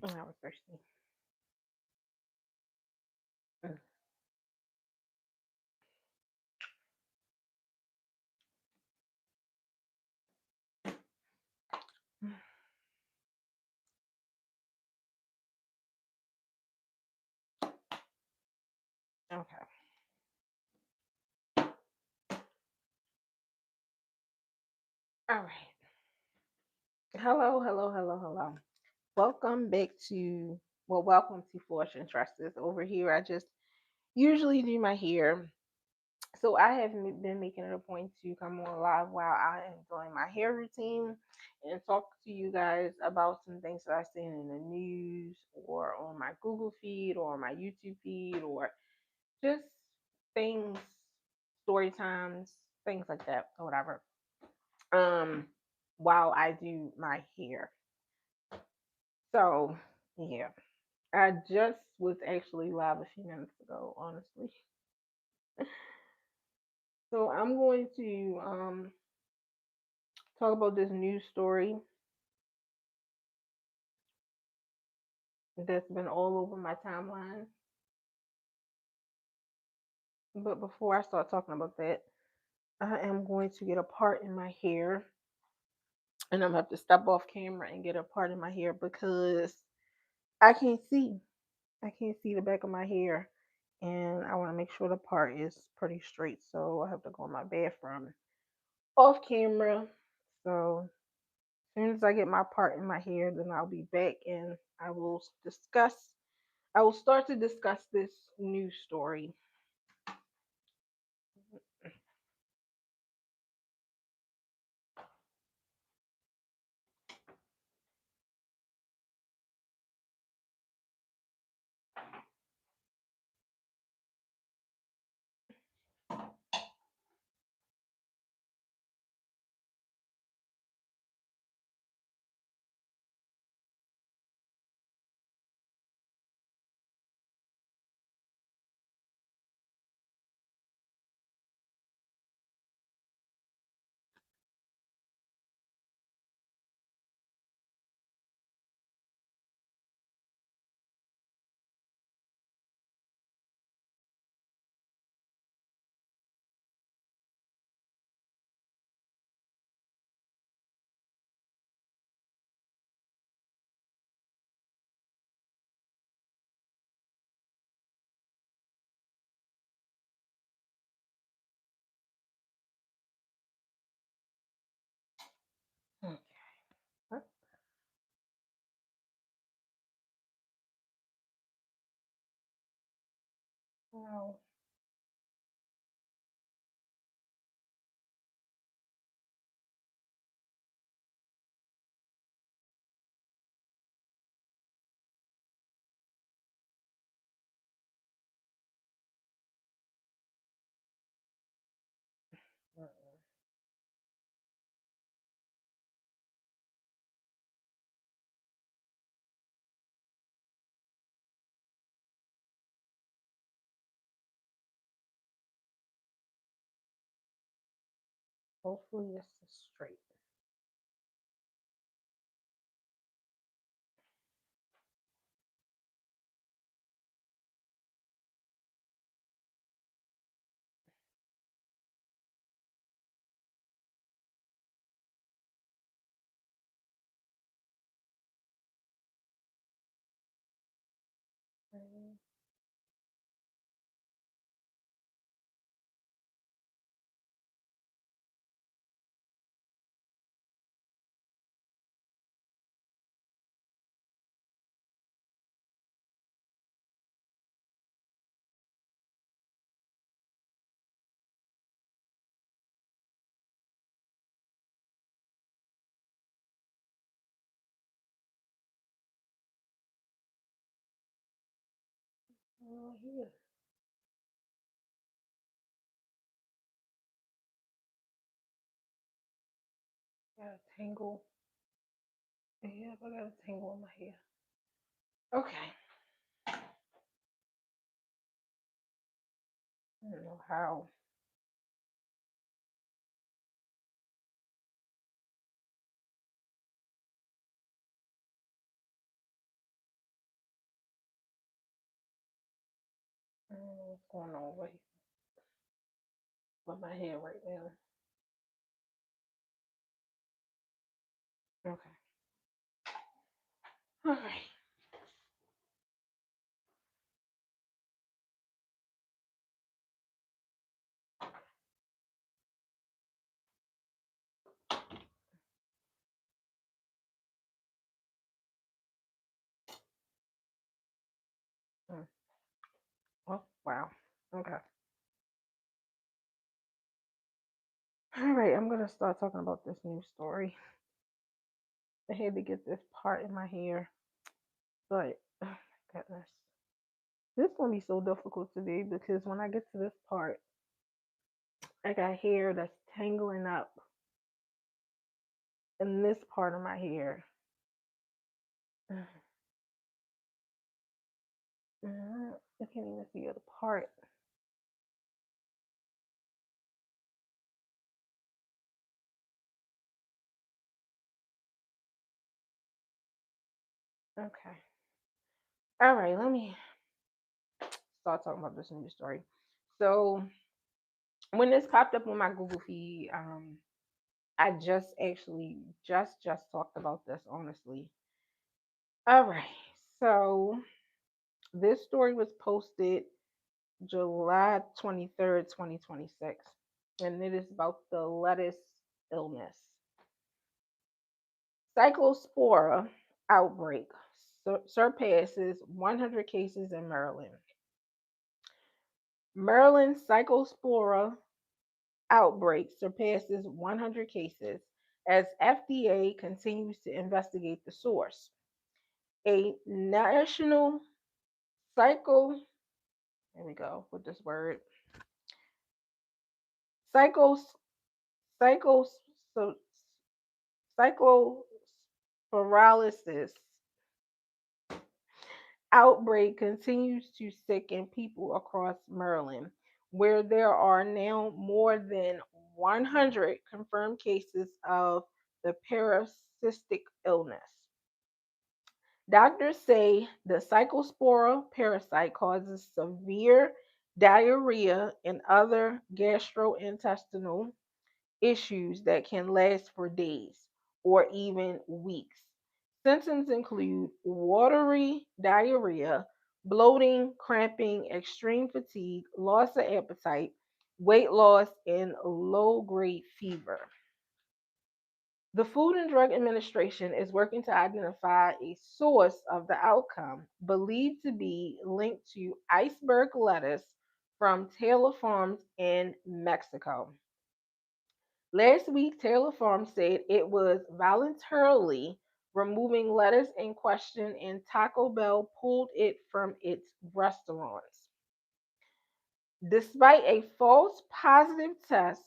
I was thirsty. Mm. Okay. All right. Hello, hello, hello, hello. Welcome back to, welcome to Fortune Trusses. Over here, I just usually do my hair. So I have been making it a point to come on live while I am doing my hair routine and talk to you guys about some things that I've seen in the news or on my Google feed or my YouTube feed or just things, story times, things like that, or whatever. Um, while I do my hair. So yeah, I just was actually live a few minutes ago, honestly. So I'm going to talk about this news story that's been all over my timeline. But before I start talking about that, I am going to get a part in my hair, and I'm gonna have to step off camera and get a part in my hair because I can't see. I can't see the back of my hair, and I want to make sure the part is pretty straight. So I have to go in my bathroom off camera. So as soon as I get my part in my hair, then I'll be back and I will discuss. I will start to discuss this news story. Okay. Wow. Hopefully this is straight. Okay. Oh, here. Got a tangle. Yeah, I got a tangle in my hair. Okay. I don't know how. going on with my hair right now. Okay. All right. Mm. Oh, wow. Okay. All right. I'm going to start talking about this new story. I had to get this part in my hair, but oh my goodness. This is going to be so difficult today because when I get to this part, I got hair that's tangling up in this part of my hair. I can't even see the part. Okay. All right. Let me start talking about this news story. So when this popped up on my Google feed, I just actually just talked about this honestly. All right. So this story was posted July 23rd, 2026, and it is about the lettuce illness. Cyclospora outbreak surpasses 100 cases in Maryland. Maryland Cyclospora outbreak surpasses 100 cases as FDA continues to investigate the source. A national cycle, here we go with this word, cycles, cycles, so, cyclosporolysis outbreak continues to sicken people across Maryland, where there are now more than 100 confirmed cases of the parasitic illness. Doctors say the Cyclospora parasite causes severe diarrhea and other gastrointestinal issues that can last for days or even weeks. Symptoms include watery diarrhea, bloating, cramping, extreme fatigue, loss of appetite, weight loss, and low grade fever. The Food and Drug Administration is working to identify a source of the outcome, believed to be linked to iceberg lettuce from Taylor Farms in Mexico. Last week, Taylor Farms said it was voluntarily removing lettuce in question, and Taco Bell pulled it from its restaurants. Despite a false positive test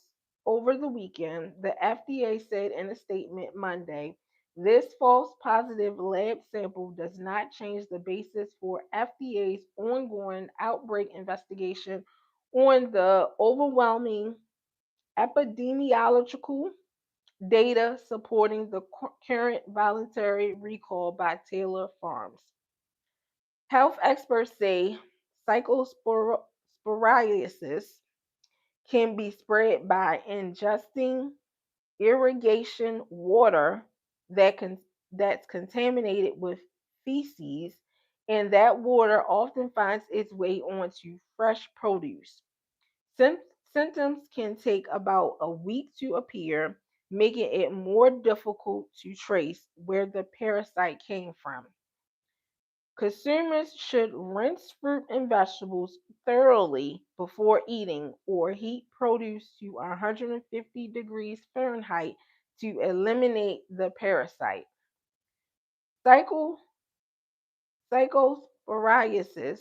over the weekend, the FDA said in a statement Monday, this false positive lab sample does not change the basis for FDA's ongoing outbreak investigation on the overwhelming epidemiological data supporting the current voluntary recall by Taylor Farms. Health experts say cyclosporiasis can be spread by ingesting irrigation water that's contaminated with feces, and that water often finds its way onto fresh produce. Sym- Symptoms can take about a week to appear, making it more difficult to trace where the parasite came from. Consumers should rinse fruit and vegetables thoroughly before eating or heat produce to 150 degrees Fahrenheit to eliminate the parasite. Cycle, Cyclosporiasis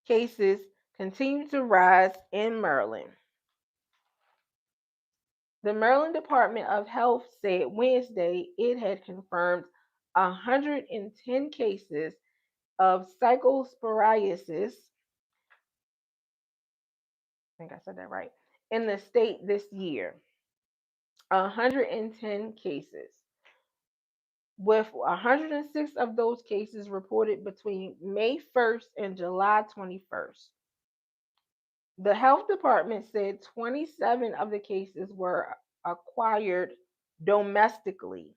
cases continue to rise in Maryland. The Maryland Department of Health said Wednesday it had confirmed 110 cases of cyclosporiasis, I think I said that right, in the state this year. 110 cases, with 106 of those cases reported between May 1st and July 21st. The health department said 27 of the cases were acquired domestically,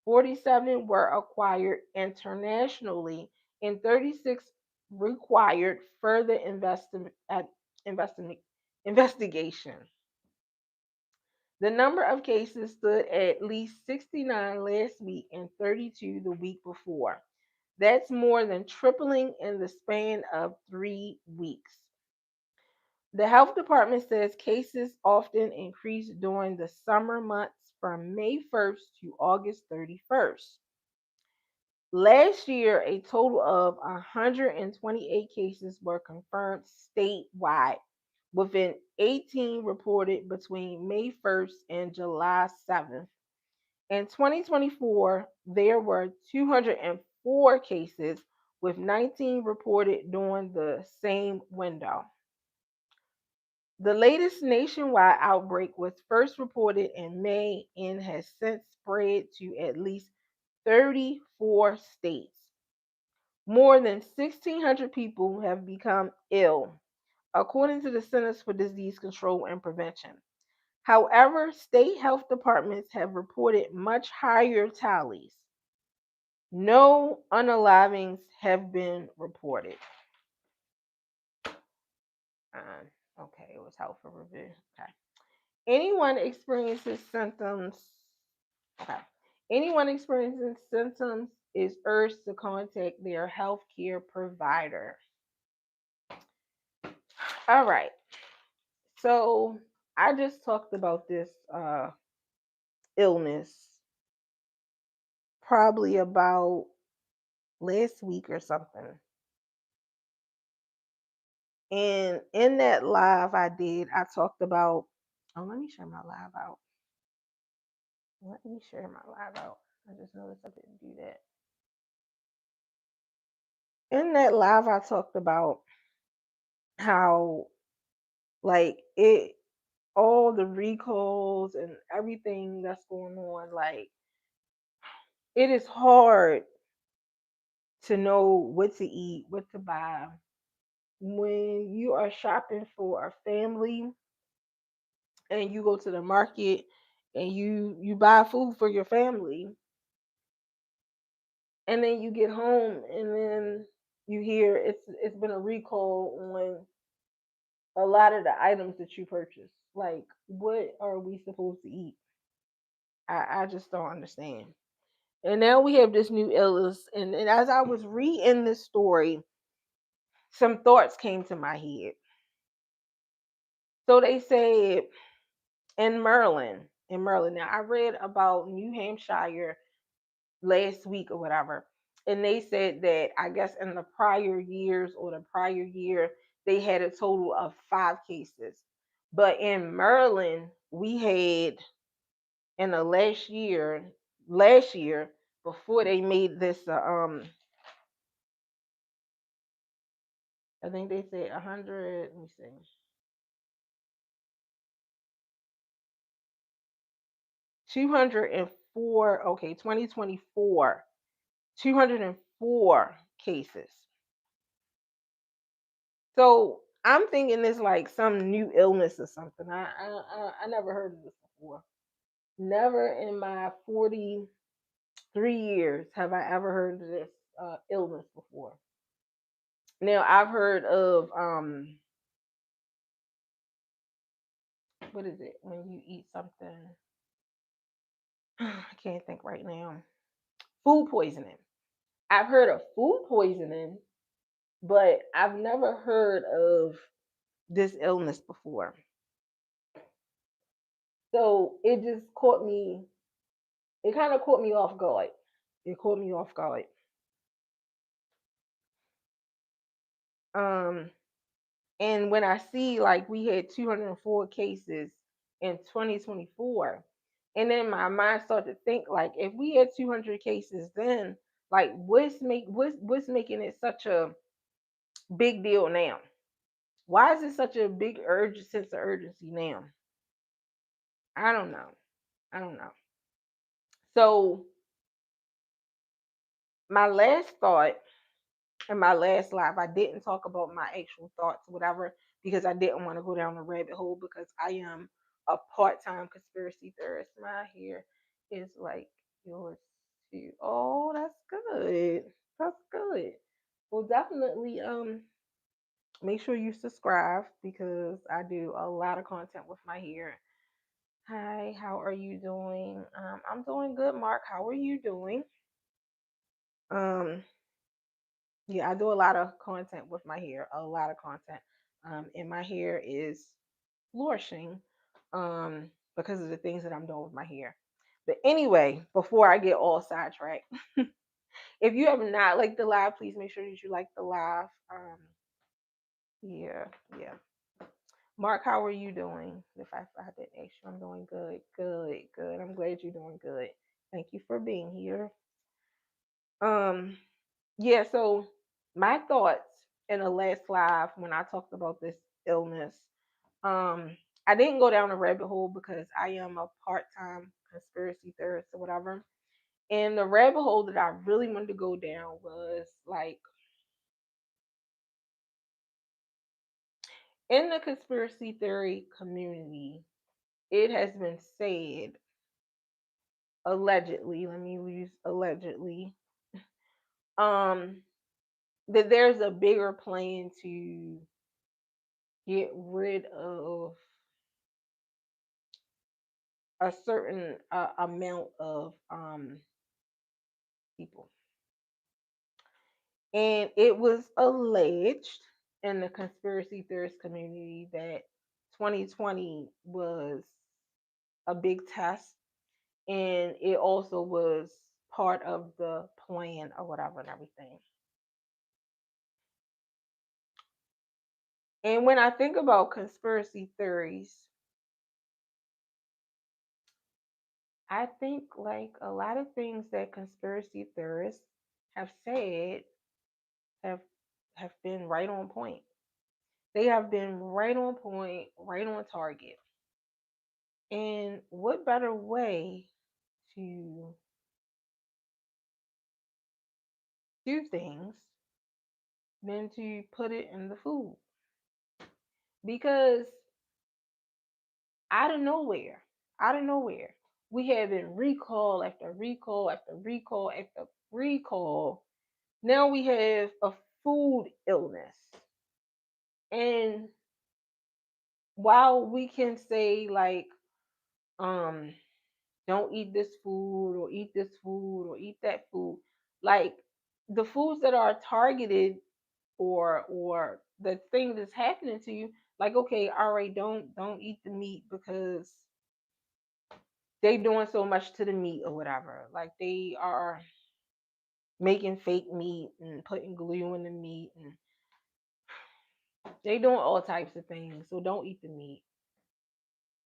47 were acquired internationally, and 36 required further investi- investigation. The number of cases stood at least 69 last week and 32 the week before. That's more than tripling in the span of 3 weeks. The health department says cases often increase during the summer months from May 1st to August 31st. Last year, a total of 128 cases were confirmed statewide, within 18 reported between May 1st and July 7th. In 2024, there were 204 cases, with 19 reported during the same window. The latest nationwide outbreak was first reported in May and has since spread to at least 34 states. More than 1,600 people have become ill, according to the Centers for Disease Control and Prevention. However, state health departments have reported much higher tallies. No unalivings have been reported. Okay, it was helpful review. Okay. Anyone experiences symptoms. Okay. Anyone experiencing symptoms is urged to contact their healthcare provider. All right. So I just talked about this illness probably about last week or something. And in that live I did, I talked about. Oh, let me share my live out. Let me share my live out. I just noticed I didn't do that. In that live, I talked about how, like, all the recalls and everything that's going on, like, it is hard to know what to eat, what to buy. When you are shopping for a family and you go to the market and you buy food for your family, and then you get home and then you hear it's been a recall on a lot of the items that you purchase. Like, what are we supposed to eat? I just don't understand. And now we have this new illness. And as I was reading this story, some thoughts came to my head. So they said in Maryland. Now I read about New Hampshire last week or whatever. And they said that I guess in the prior years or the prior year, they had a total of 5 cases. But in Maryland, we had in the last year before they made this I think they said 100, let me see, 204, okay, 2024, 204 cases. So I'm thinking it's like some new illness or something. I never heard of this before. Never in my 43 years have I ever heard of this illness before. Now I've heard of what is it when you eat something? I can't think right now. Food poisoning. I've heard of food poisoning, but I've never heard of this illness before. So it just caught me. It kind of caught me off guard. It caught me off guard. Um, and when I see like we had 204 cases in 2024, and then my mind started to think like if we had 200 cases then, like what's making it such a big deal now? Why is it such a big sense of urgency now? I don't know. I don't know. So my last thought in my last live, I didn't talk about my actual thoughts, whatever, because I didn't want to go down the rabbit hole because I am a part-time conspiracy theorist. My hair is like yours too. Oh, that's good. That's good. Well, definitely make sure you subscribe because I do a lot of content with my hair. Hi, how are you doing? I'm doing good, Mark. How are you doing? Um, yeah, I do a lot of content with my hair, a lot of content. And my hair is flourishing because of the things that I'm doing with my hair. But anyway, before I get all sidetracked, if you have not liked the live, please make sure that you like the live. Yeah, yeah. Mark, how are you doing? If I didn't ask you, I'm doing good, good, good. I'm glad you're doing good. Thank you for being here. Um, yeah. So my thoughts in the last live when I talked about this illness, um, I didn't go down a rabbit hole because I am a part-time conspiracy theorist or whatever. And the rabbit hole that I really wanted to go down was like in the conspiracy theory community, it has been said allegedly, let me use allegedly, um, that there's a bigger plan to get rid of a certain amount of people. And it was alleged in the conspiracy theorist community that 2020 was a big test and it also was part of the plan or whatever and everything. And when I think about conspiracy theories, I think like a lot of things that conspiracy theorists have said have have been right on point. They have been right on point, right on target. And what better way to do things than to put it in the food? Because out of nowhere, out of nowhere, we have been recall after recall after recall after recall. Now we have a food illness. And while we can say like, um, don't eat this food or eat this food or eat that food, like the foods that are targeted or the thing that's happening to you, like okay, all right, don't eat the meat because they doing so much to the meat or whatever. Like they are making fake meat and putting glue in the meat and they doing all types of things. So don't eat the meat.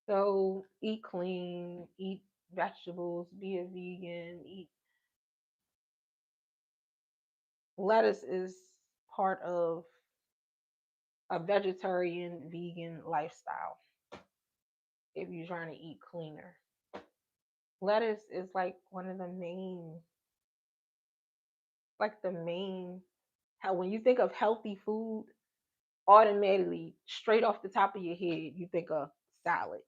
So eat clean, eat vegetables, be a vegan, eat lettuce is part of a vegetarian vegan lifestyle if you're trying to eat cleaner. Lettuce is like one of the main the main how when you think of healthy food, automatically straight off the top of your head you think of salads.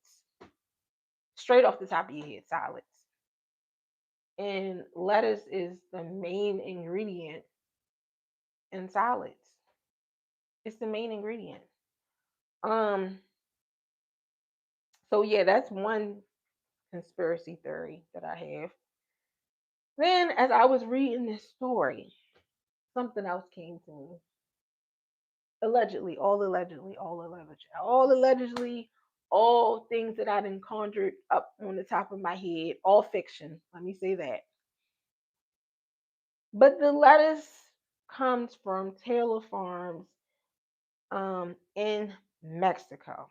Straight off the top of your head, salads. And lettuce is the main ingredient in salads. It's the main ingredient. Um, so yeah, that's one conspiracy theory that I have. Then as I was reading this story, something else came to me. Allegedly, all allegedly, all allegedly, all allegedly, all things that I'd conjured up on the top of my head, all fiction. Let me say that. But the lettuce comes from Taylor Farms in Mexico.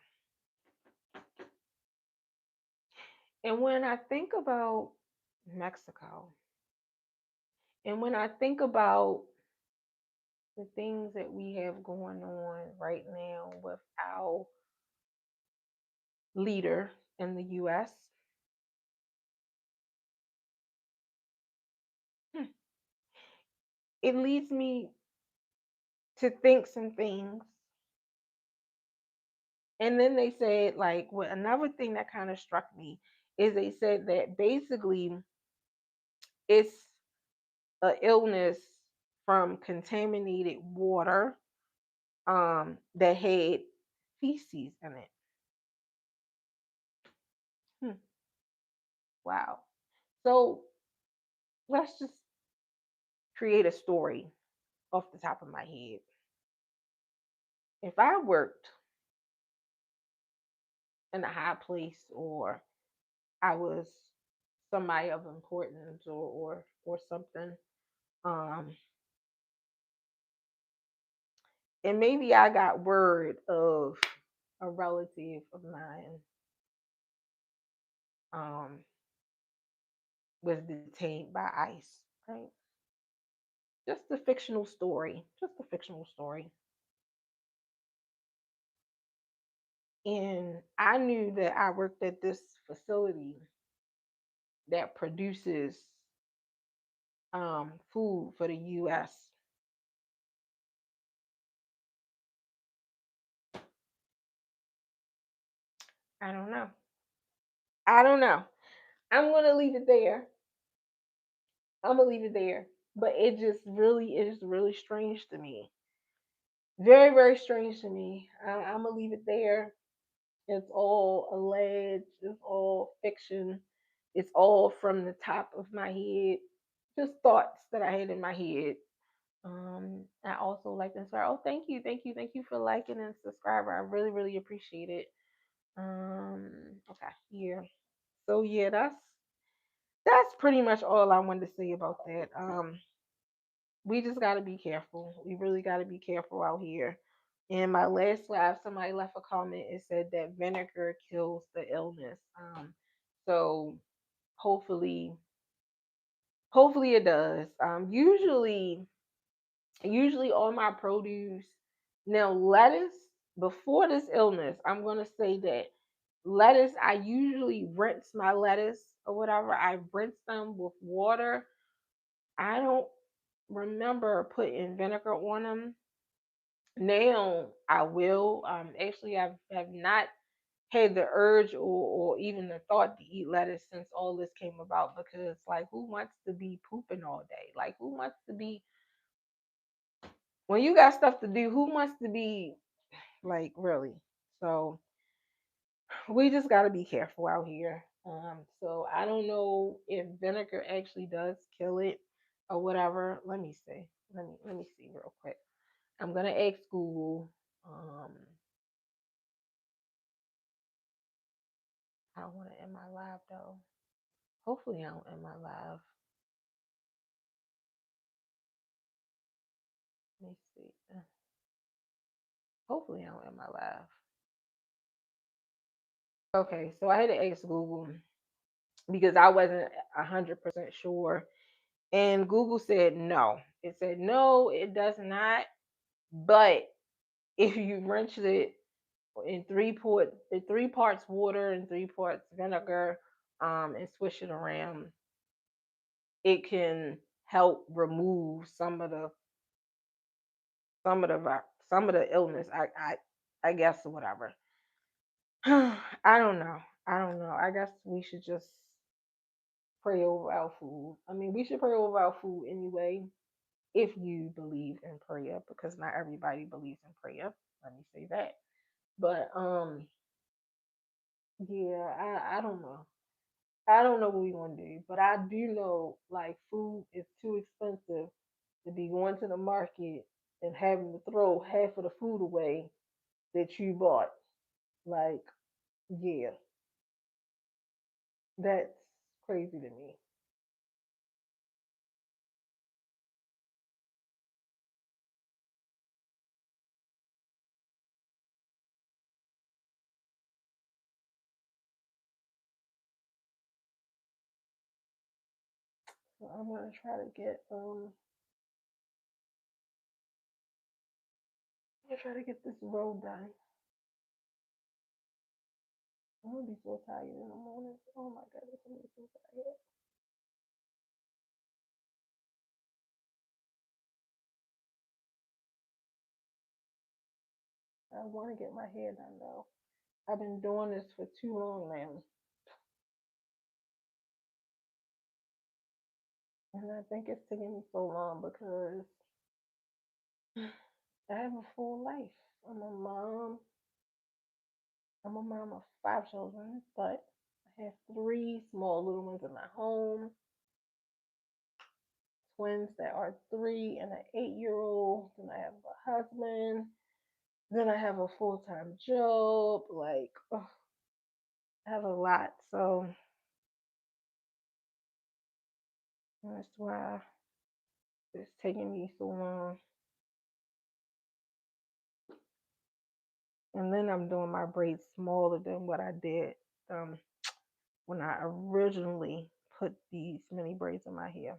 And when I think about Mexico, and when I think about the things that we have going on right now with our leader in the US, it leads me to think some things And then they said, like, what another thing that kind of struck me is they said that basically it's a illness from contaminated water that had feces in it. Hmm. Wow. So let's just create a story off the top of my head. If I worked in a high place, or I was somebody of importance, or something, um, and maybe I got word of a relative of mine um, was detained by ICE, right? Just a fictional story, just a fictional story. And I knew that I worked at this facility that produces food for the U.S. I don't know. I don't know. I'm gonna leave it there. I'm gonna leave it there. But it is really strange to me. Very, very strange to me. I'm gonna leave it there. It's all alleged. It's all fiction. It's all from the top of my head. Just thoughts that I had in my head. I also like to start. Oh, thank you for liking and subscribing. I really, really appreciate it. Okay, here. So yeah, that's pretty much all I wanted to say about that. We just gotta be careful. We really gotta be careful out here. In my last live, somebody left a comment. It said that vinegar kills the illness. So hopefully, hopefully it does. Usually all my produce. Now lettuce, before this illness, I'm gonna say that lettuce, I usually rinse my lettuce or whatever. I rinse them with water. I don't remember putting vinegar on them. Now I will. Actually, have not had the urge, or even the thought to eat lettuce since all this came about, because like, who wants to be pooping all day? Like, who wants to be, when you got stuff to do, who wants to be, like, really? So we just got to be careful out here. So I don't know if vinegar actually does kill it or whatever. Let me see. Let me see real quick. I'm gonna ask Google. I don't want to end my live though. Hopefully I don't end my live. Let me see. Hopefully I don't end my live. Okay, so I had to ask Google because I wasn't 100% sure, and Google said no. It said no, it does not. But if you rinse it in three parts water and three parts vinegar, and swish it around, it can help remove some of the some of the illness. I guess, or whatever. I don't know. I don't know. I guess we should just pray over our food. I mean, we should pray over our food anyway, if you believe in prayer, because not everybody believes in prayer. Let me say that. But yeah, I don't know. I don't know what we're gonna do, but I do know, like, food is too expensive to be going to the market and having to throw half of the food away that you bought. Like, yeah, that's crazy to me. So I'm gonna try to get this road done. I'm gonna be so tired in the morning. Oh my goodness, I'm gonna be so tired. I want to get my hair done though. I've been doing this for too long now. And I think it's taking me so long because I have a full life. I'm a mom. I'm a mom of five children, but I have three small little ones in my home, twins that are 3 and an 8 year old. Then I have a husband. Then I have a full time job. Like, ugh, I have a lot. So that's why it's taking me so long. And then I'm doing my braids smaller than what I did um, when I originally put these mini braids in my hair.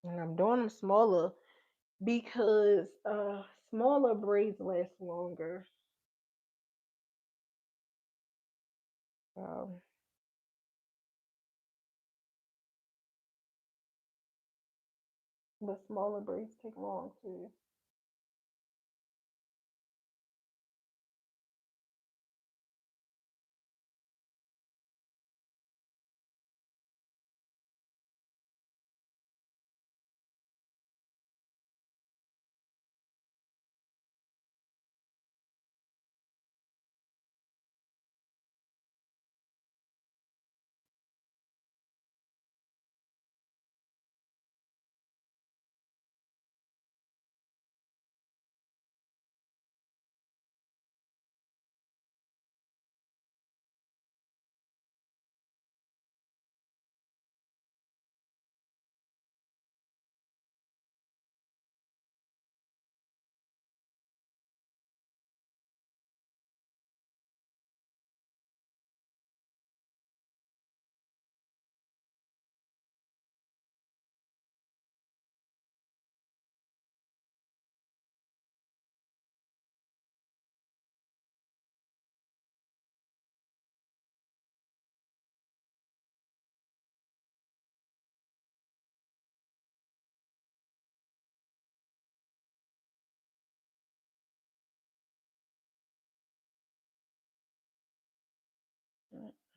And I'm doing them smaller because smaller braids last longer. Um, but smaller braids take long too.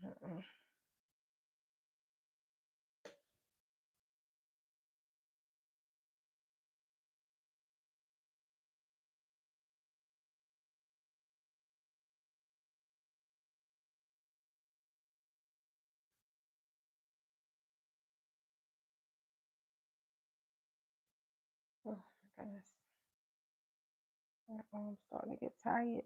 Mm-mm. Oh my goodness. My arm's starting to get tired.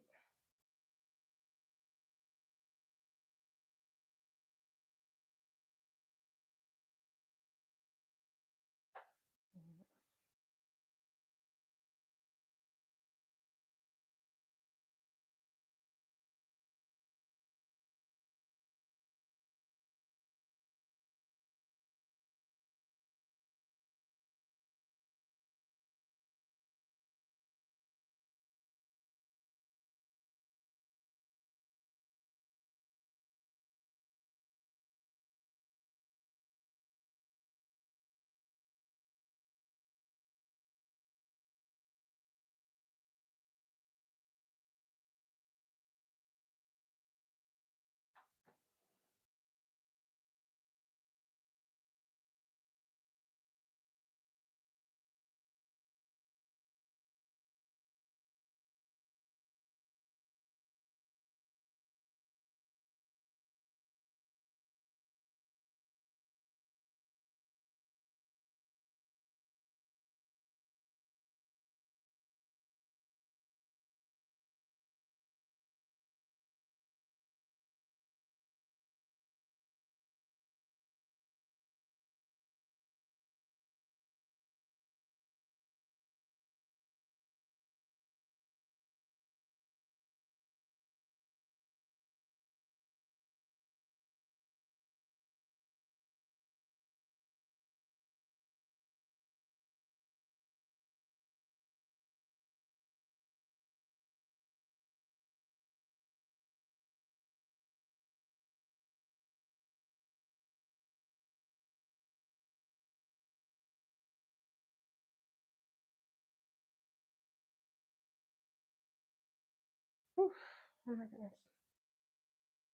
Oh my goodness.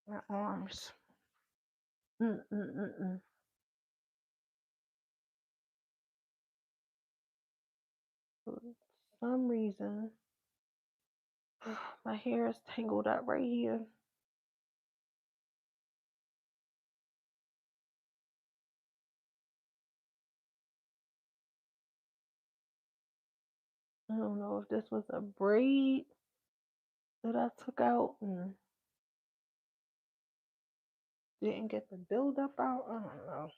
My arms. Mm-mm-mm-mm. For some reason, my hair is tangled up right here. I don't know if this was a braid that I took out and didn't get the buildup out. I don't know.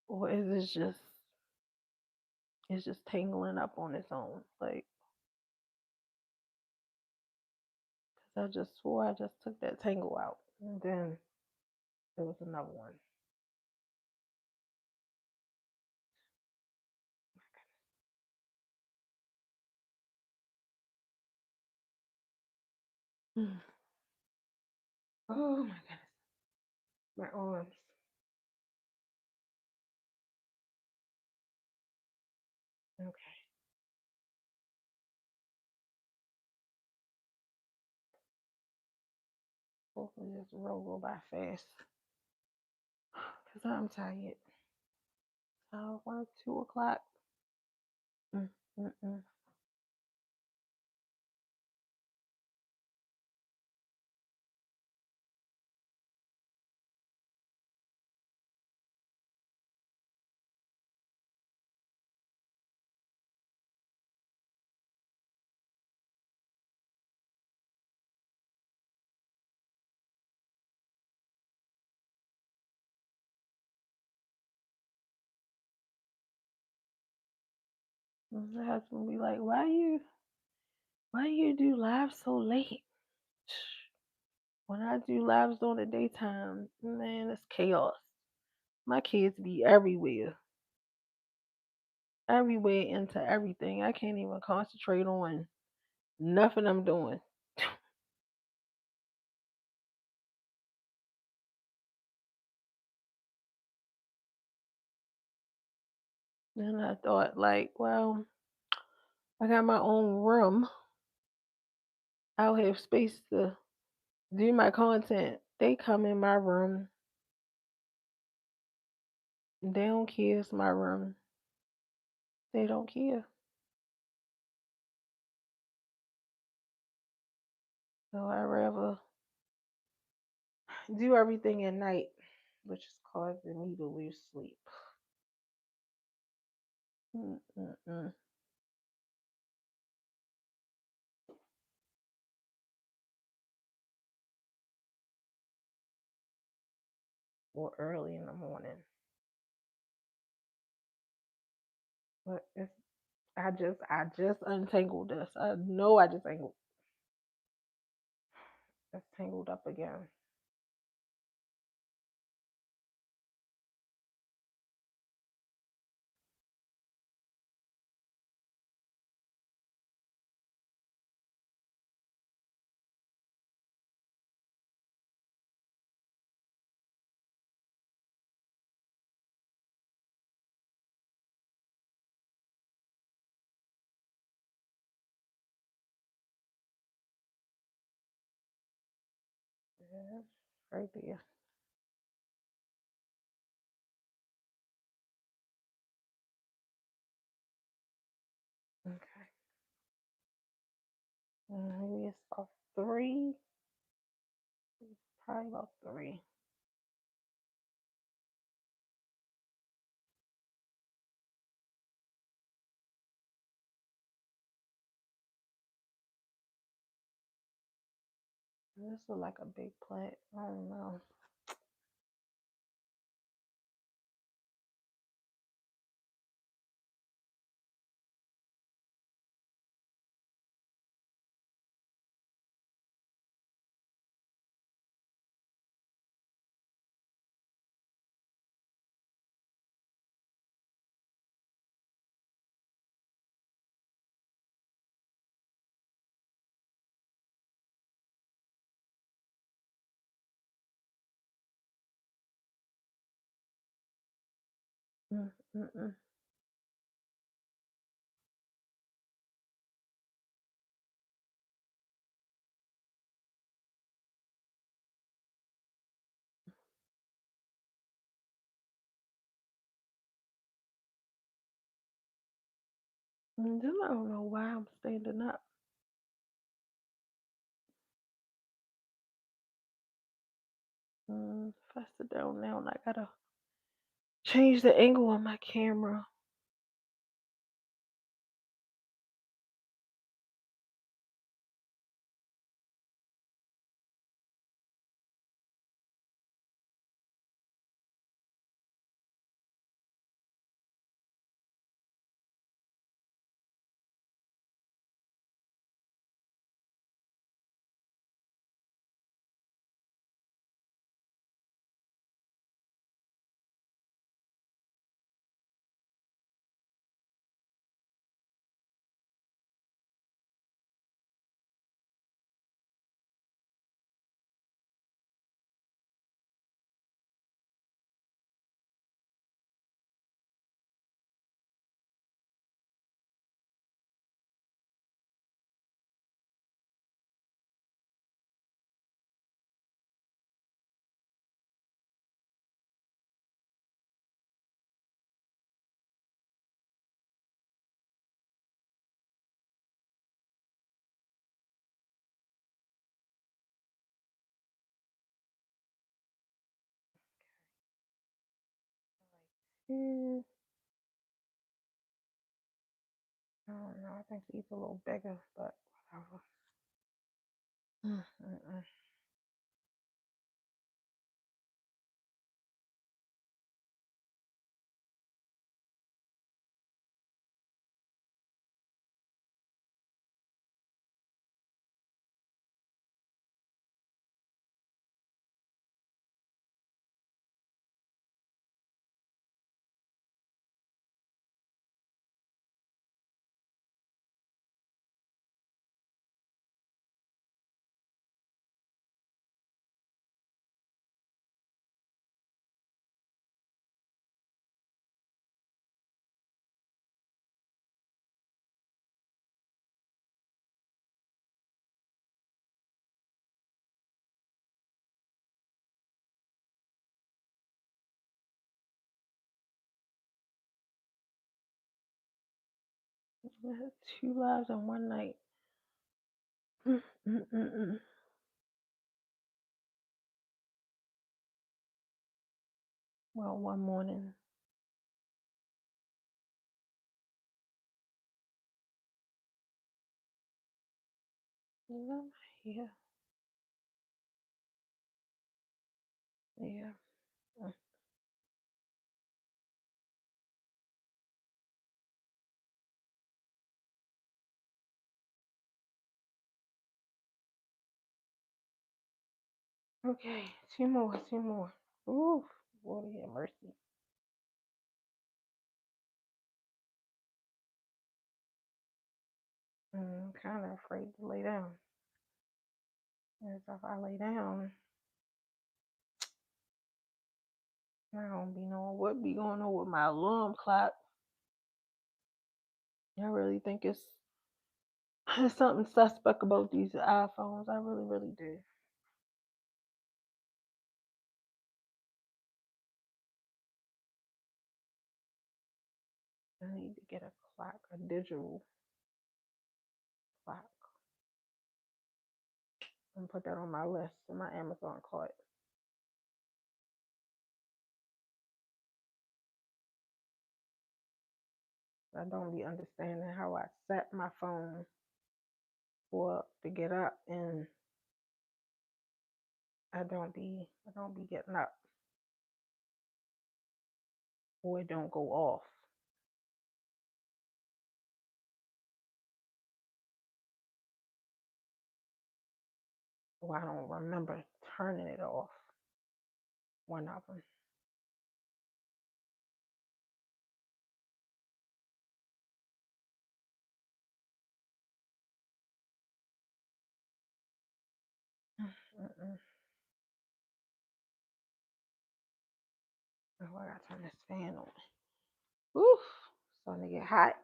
Or is it just it's just tangling up on its own? Like, 'cause I just swore I just took that tangle out. And then there was another one. Mm. Oh my goodness. My arms. Okay. Hopefully this roll go by fast. Because I'm tired. 2 o'clock. Mm, mm, mm. My husband be like, why you do live so late? When I do lives during the daytime, man, it's chaos. My kids be everywhere into everything. I can't even concentrate on nothing I'm doing. Then I thought, like, well, I got my own room. I'll have space to do my content. They come in my room. They don't care. It's my room. They don't care. So I rather do everything at night, which is causing me to lose sleep. Mm-mm-mm. Or early in the morning. But I just untangled this. I know I just tangled it's tangled up again. Yeah, right there. Okay. Maybe it's about three. Probably about three. This look like a big plant. I don't know. Mm. Then I don't know why I'm standing up. If I sit down now and I gotta change the angle on my camera. Mm, I don't know. I think these a little bigger, but whatever. Mm. I had 2 lives in one night. Mm. Well, one morning. Yeah. Yeah. Mm. Okay, two more, two more. Ooh, Lord have mercy. I'm kind of afraid to lay down. As if I lay down, I don't be knowing what be going on with my alarm clock. I really think it's there's something suspect about these iPhones. I really, really do. I need to get a clock, a digital clock, and put that on my list in my Amazon cart. I don't be understanding how I set my phone for to get up, and I don't be getting up, or it don't go off, or I don't remember turning it off. One of them. Mm-mm. Oh, I gotta turn this fan on. Whew, starting to get hot.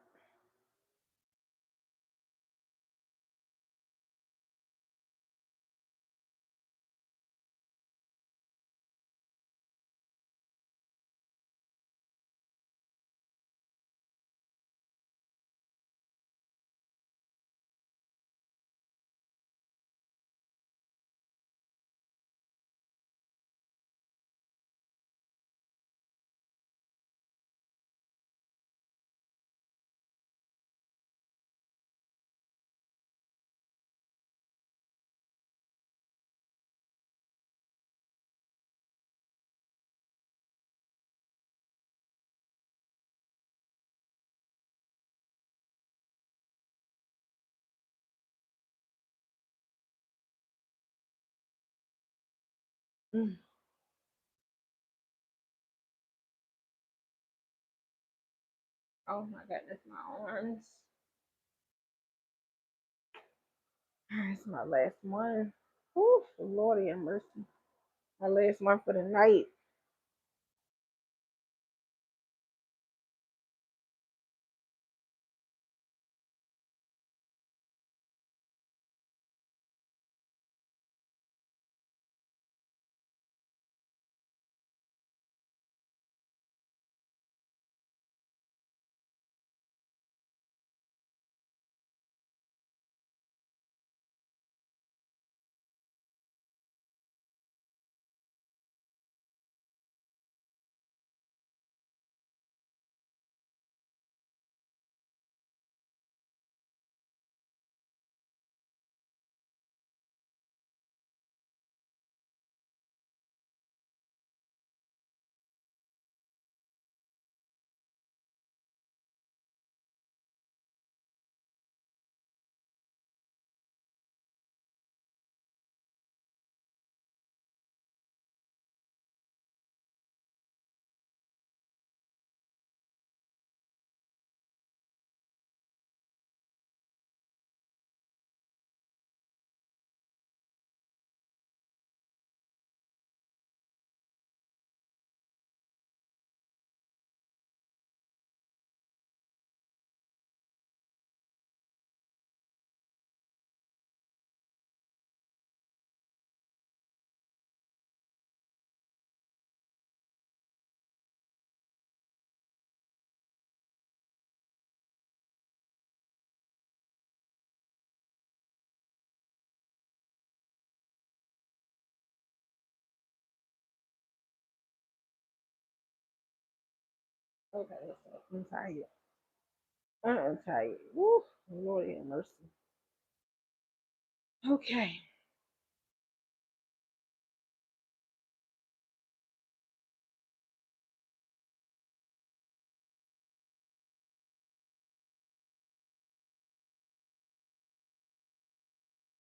Mm. Oh my goodness, my arms. It's my last one. Whew, Lordy have mercy. My last one for the night. Okay, so I'm tired. I'm tired. Woo, Lordy have mercy. Okay,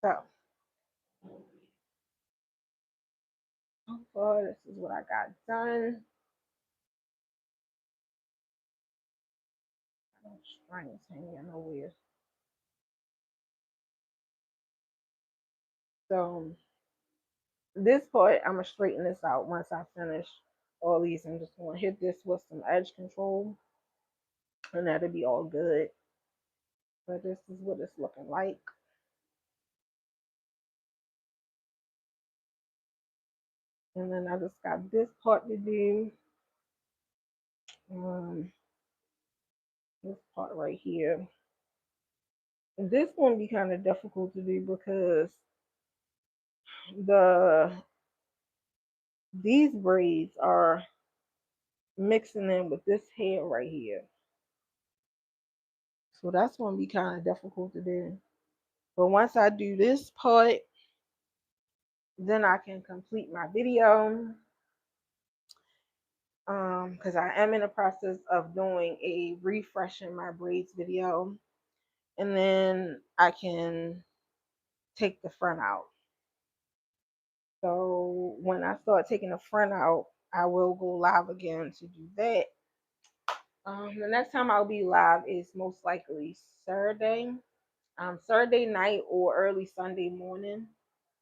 so so far this is what I got done. I don't strings hanging nowhere. So this part, I'm gonna straighten this out once I finish all these. I'm just gonna hit this with some edge control, and that'll be all good. But this is what it's looking like. And then I just got this part to do. Um, this part right here. And this one be kind of difficult to do because the these braids are mixing in with this hair right here. So that's gonna be kind of difficult to do. But once I do this part, then I can complete my video. Because I am in the process of doing a refreshing my braids video, and then I can take the front out. So when I start taking the front out, I will go live again to do that. The next time I'll be live is most likely Saturday, Saturday night or early Sunday morning.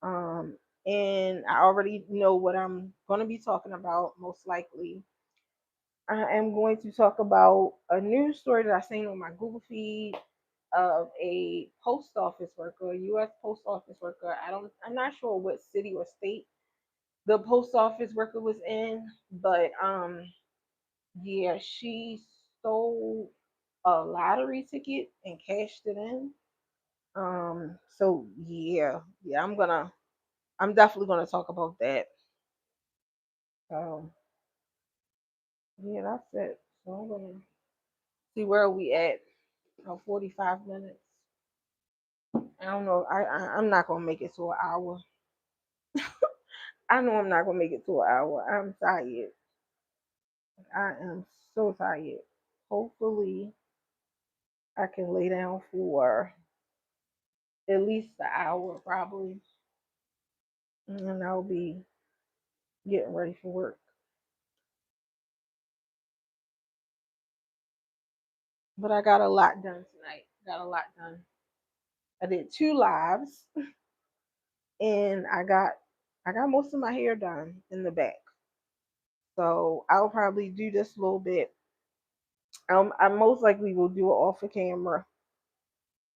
Um, and I already know what I'm going to be talking about most likely. I am going to talk about a news story that I seen on my Google feed of a post office worker, a U.S. post office worker. I'm not sure what city or state the post office worker was in, but yeah, she stole a lottery ticket and cashed it in. So yeah, I'm definitely gonna talk about that. So yeah, that's it. So I'm gonna see where we at. 45 minutes. I don't know. I'm not gonna make it to an hour. I know I'm not gonna make it to an hour. I'm tired. I am so tired. Hopefully, I can lay down for at least an hour, probably, and then I'll be getting ready for work. But I got a lot done tonight. Got a lot done. I did two lives, and I got most of my hair done in the back. So I'll probably do this a little bit. I most likely will do it off the camera,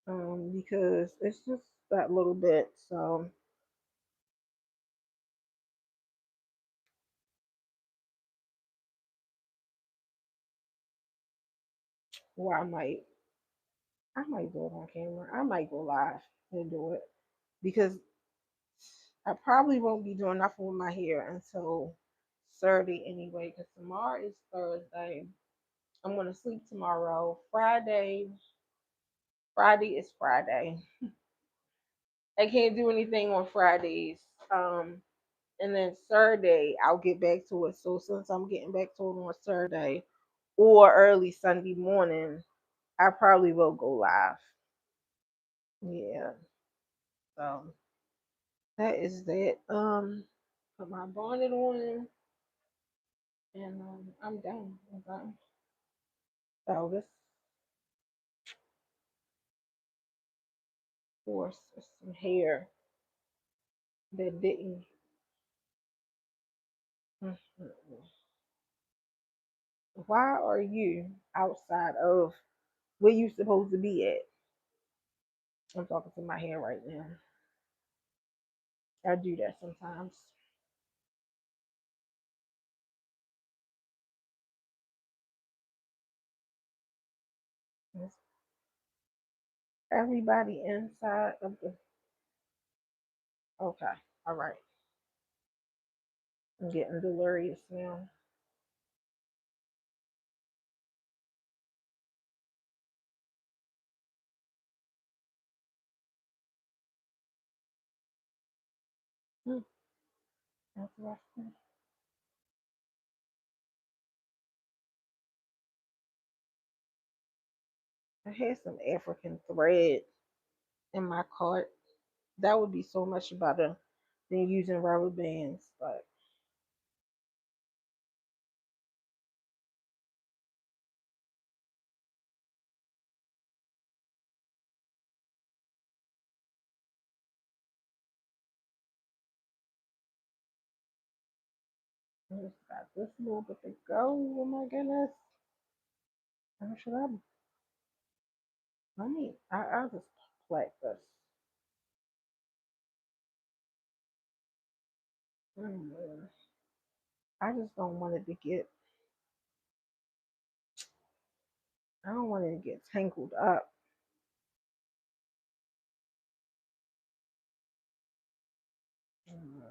because it's just that little bit. So, well, I might do it on camera. I might go live and do it because I probably won't be doing nothing with my hair until Saturday anyway. Because tomorrow is Thursday. I'm gonna sleep tomorrow. Friday is Friday. I can't do anything on Fridays. Um, and then Saturday I'll get back to it. So since I'm getting back to it on Saturday or early Sunday morning, I probably will go live. Yeah. So that is that. Put my bonnet on and I'm done. I'm done. So this, of course, is some hair that didn't. Why are you outside of where you supposed to be at? I'm talking to my hair right now. I do that sometimes. Is everybody inside of the? Okay, all right. I'm getting delirious now. Hmm, interesting. I had some African thread in my cart. That would be so much better than using rubber bands. But I just got this little bit to go. Oh my goodness. How should I? Let me. I'll just plait this. Mm, I just don't want it to get. I don't want it to get tangled up. Mm,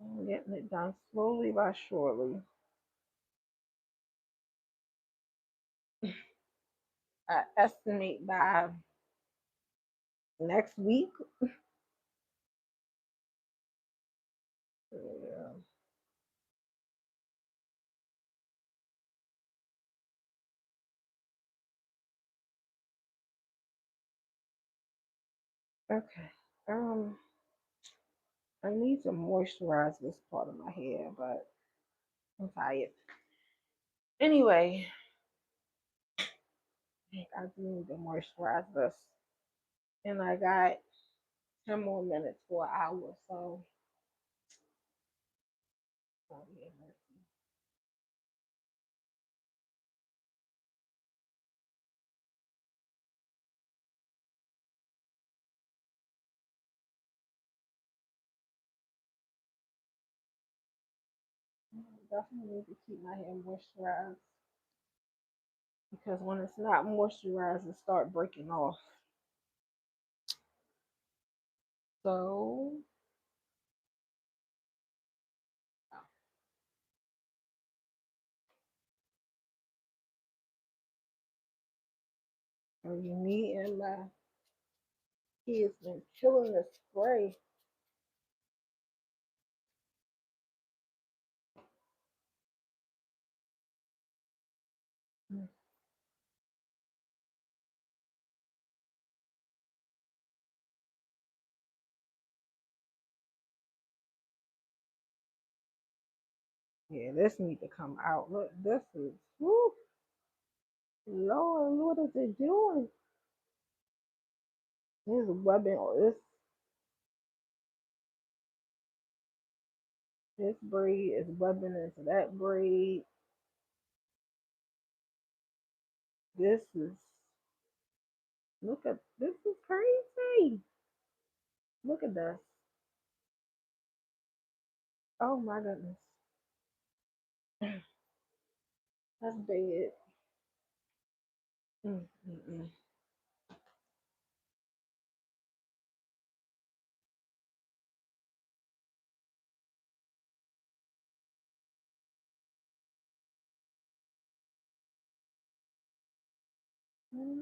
I'm getting it done slowly by surely. I estimate by next week. Yeah. Okay. Um, I need to moisturize this part of my hair, but I'm tired. Anyway, I do need to moisturize this, and I got 10 more minutes for an hour. So, oh, yeah, I definitely need to keep my hair moisturized because when it's not moisturized, it start breaking off. So, me and my kids been killing the spray. Yeah, this need to come out. Look, this is, whoo, Lord, what is it doing? This webbing, this braid is webbing into that braid. This is, look at, this is crazy. Look at this. Oh my goodness. That's bad. Mm, mm, mm. Mm,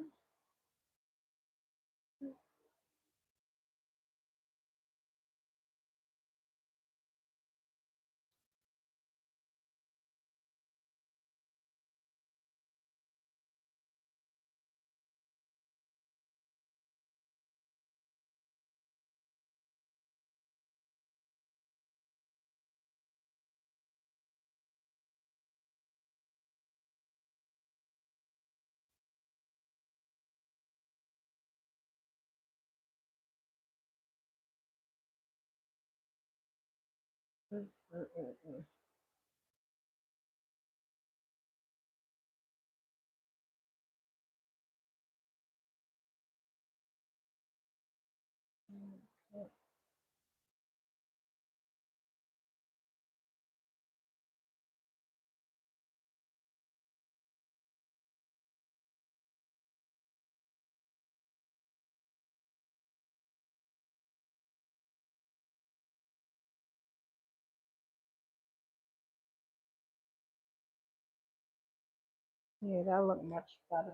mm, mm, mm, mm. Mm, yeah, that look much better.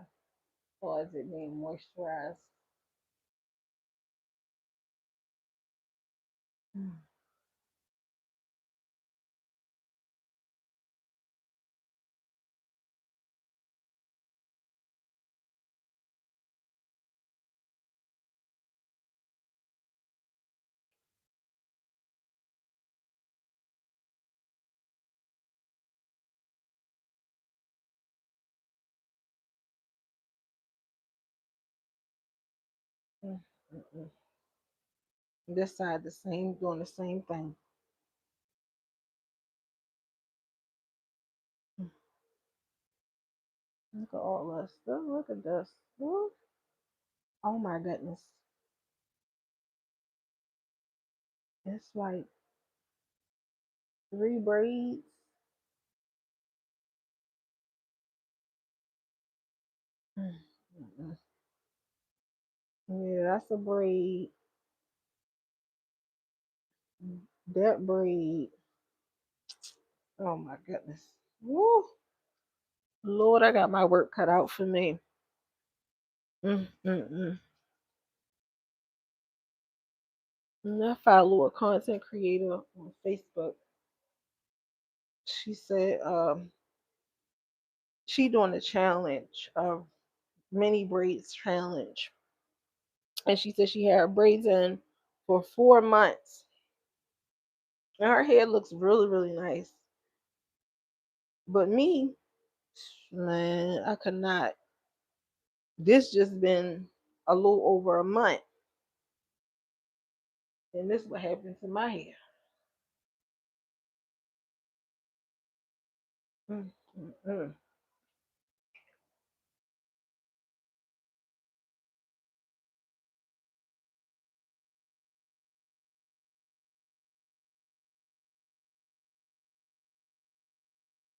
Or is it being moisturized? Mm, mm, mm, mm. This side, the same, doing the same thing. Mm, look at all this. Look at this. Ooh. Oh my goodness. It's like three braids. Mm, mm, mm. Yeah, that's a braid. That braid. Oh my goodness. Woo. Lord, I got my work cut out for me. Mm, mm, mm. And I follow a content creator on Facebook. She said she doing a challenge, a mini braids challenge. and she said she had her braids in for 4 months, and her hair looks really, really nice. But me, man, I could not. This just been a little over a month, and this is what happened to my hair. Mm, mm, mm.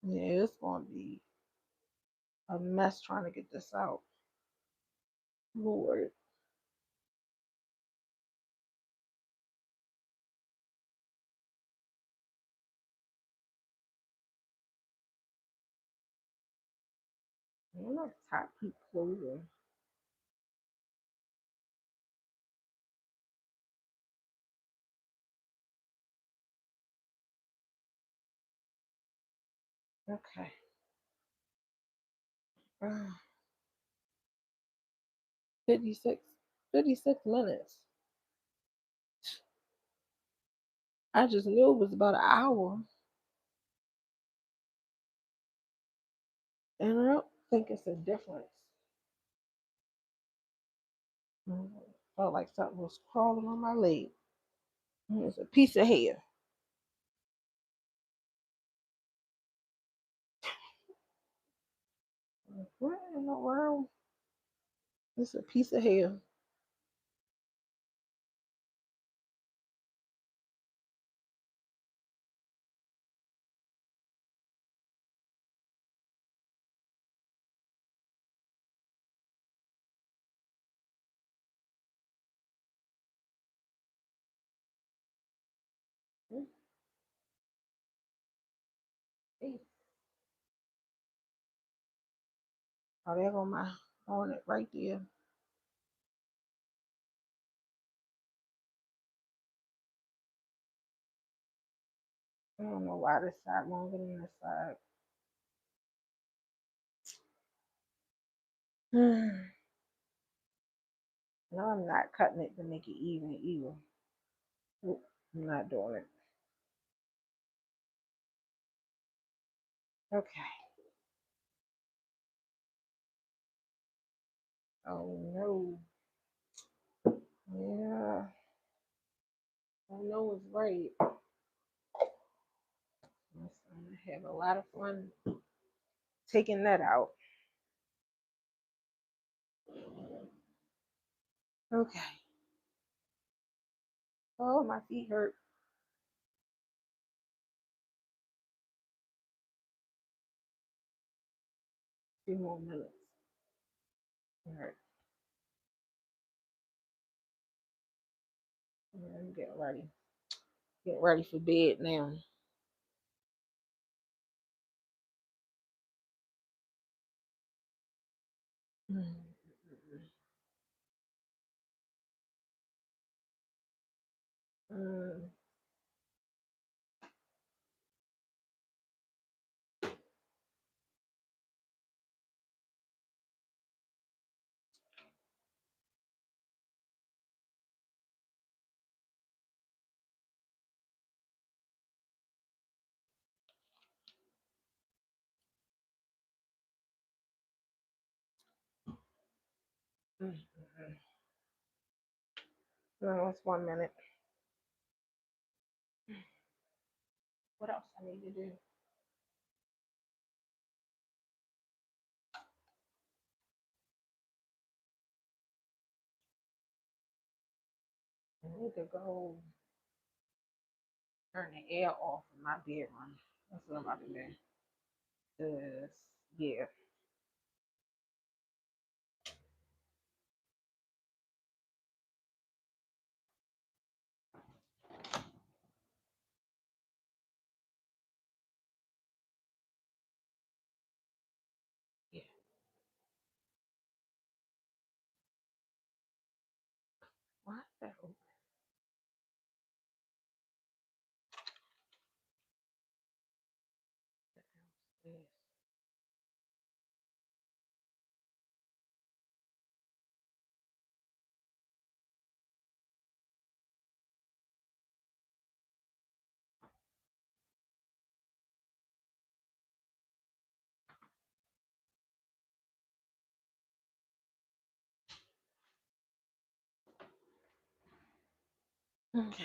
Yeah, it's gonna be a mess trying to get this out. Lord, I'm not top keep closing. Okay. 56, 56 minutes. I just knew it was about an hour, and I don't think it's a difference. Felt like something was crawling on my leg. It's a piece of hair. What in the world? It's a piece of hair. Hey, oh, there go my on it right there. I don't know why this side longer than this side. No, I'm not cutting it to make it even either. Nope, I'm not doing it. Okay. Oh no. Yeah. I know it's right. I'm gonna have a lot of fun taking that out. Okay. Oh, my feet hurt. A few more minutes. It hurt. Yeah, I'm getting ready. Get ready for bed now. Mm. Mm. Mm. Mm. No, it's 1 minute. What else I need to do? I need to go turn the air off in my bedroom. That's what I'm about to do. Yeah. Yeah. Why is that open? Yes. Okay.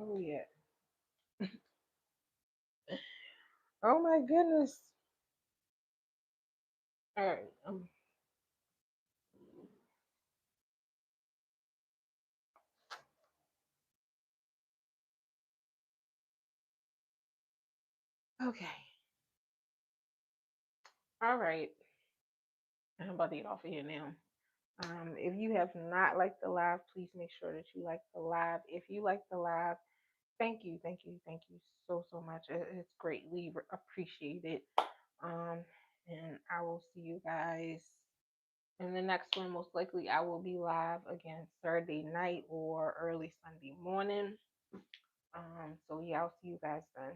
Oh yeah. Oh my goodness. All right. Okay. All right. I'm about to get off of here now. If you have not liked the live, please make sure that you like the live. If you like the live, thank you so much. It's greatly appreciated. Um, and I will see you guys in the next one. Most likely, I will be live again Saturday night or early Sunday morning. So yeah, I'll see you guys then.